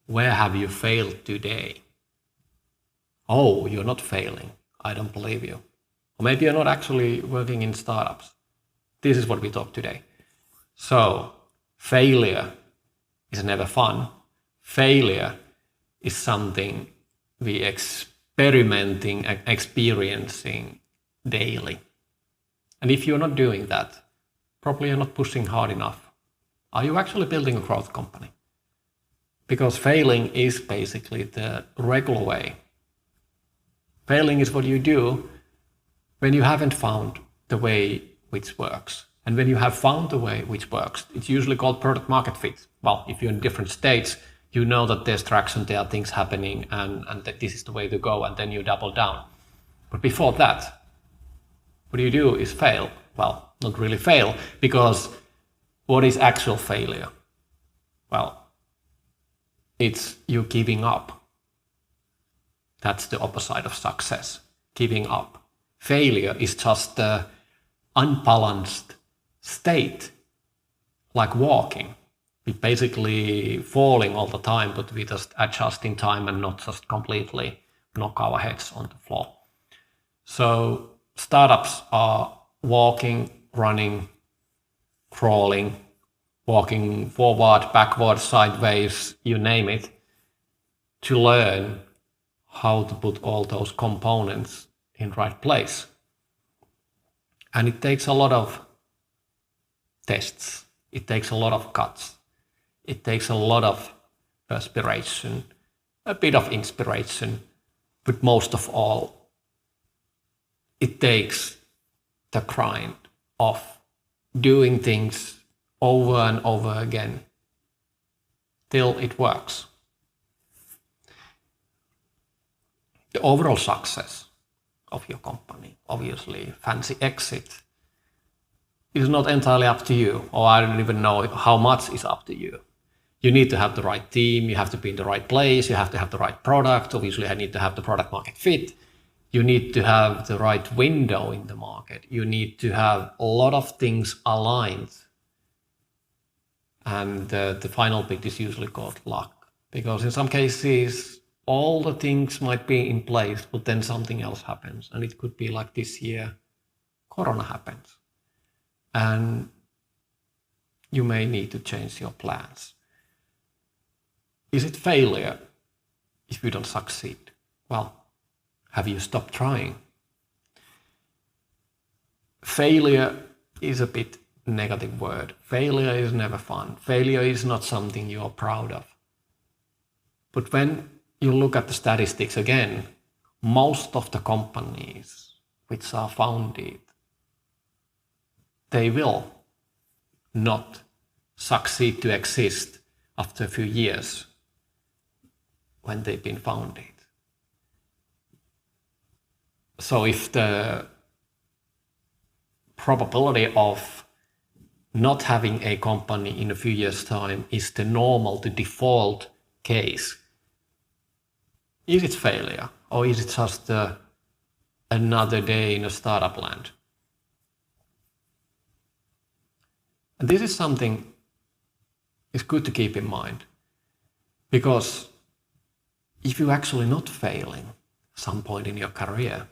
where have you failed today? Oh, you're not failing. I don't believe you. Or maybe you're not actually working in startups. This is what we talk today. So failure is never fun. Failure is something we experimenting and experiencing daily. And if you're not doing that, probably you're not pushing hard enough. Are you actually building a growth company? Because failing is basically the regular way. Failing is what you do when you haven't found the way which works. And when you have found the way which works, it's usually called product market fit. Well, if you're in different states, you know that there's traction, there are things happening, and that this is the way to go, and then you double down. But before that, what you do is fail. Well, not really fail, because what is actual failure? Well, it's you giving up. That's the opposite of success, giving up. Failure is just the unbalanced state, like walking. We're basically falling all the time, but we just adjust in time and not just completely knock our heads on the floor. So startups are walking, running, crawling, walking forward, backward, sideways, you name it, to learn how to put all those components in right place. And it takes a lot of tests. It takes a lot of cuts. It takes a lot of perspiration, a bit of inspiration, but most of all, it takes the grind of doing things over and over again till it works. The overall success of your company, obviously fancy exit, is not entirely up to you, or I don't even know how much is up to you. You need to have the right team, you have to be in the right place, you have to have the right product, obviously I need to have the product market fit, you need to have the right window in the market, you need to have a lot of things aligned. And the final bit is usually called luck, because in some cases all the things might be in place, but then something else happens. And it could be like this year, Corona happens. And you may need to change your plans. Is it failure if you don't succeed? Well, have you stopped trying? Failure is a bit negative word. Failure is never fun. Failure is not something you're proud of. But when you look at the statistics again, most of the companies which are founded, they will not succeed to exist after a few years when they've been founded. So if the probability of not having a company in a few years' time is the normal, the default case, is it failure, or is it just another day in a startup land? And this is something it's good to keep in mind, because if you're actually not failing some point in your career,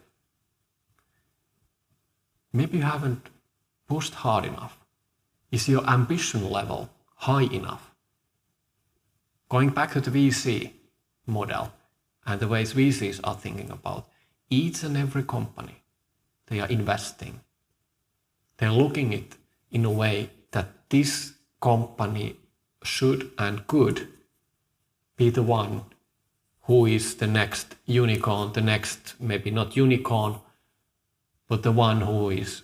maybe you haven't pushed hard enough. Is your ambition level high enough? Going back to the VC model and the ways VCs are thinking about each and every company they are investing, they're looking at it in a way that this company should and could be the one who is the next unicorn, the next, maybe not unicorn, but the one who is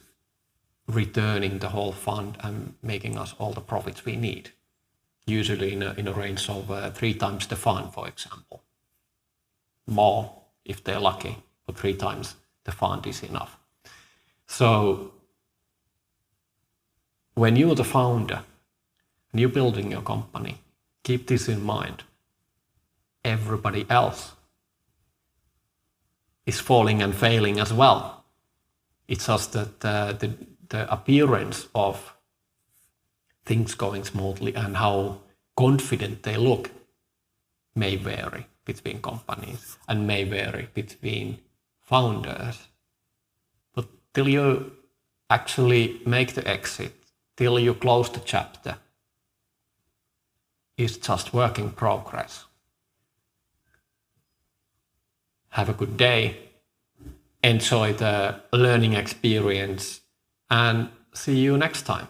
returning the whole fund and making us all the profits we need. Usually in a range of 3 times the fund, for example. More if they're lucky, but 3 times the fund is enough. So when you're the founder and you're building your company, keep this in mind. Everybody else is falling and failing as well. It's just that the appearance of things going smoothly and how confident they look may vary between companies and may vary between founders. But till you actually make the exit, till you close the chapter, is just work in progress. Have a good day, enjoy the learning experience, and see you next time.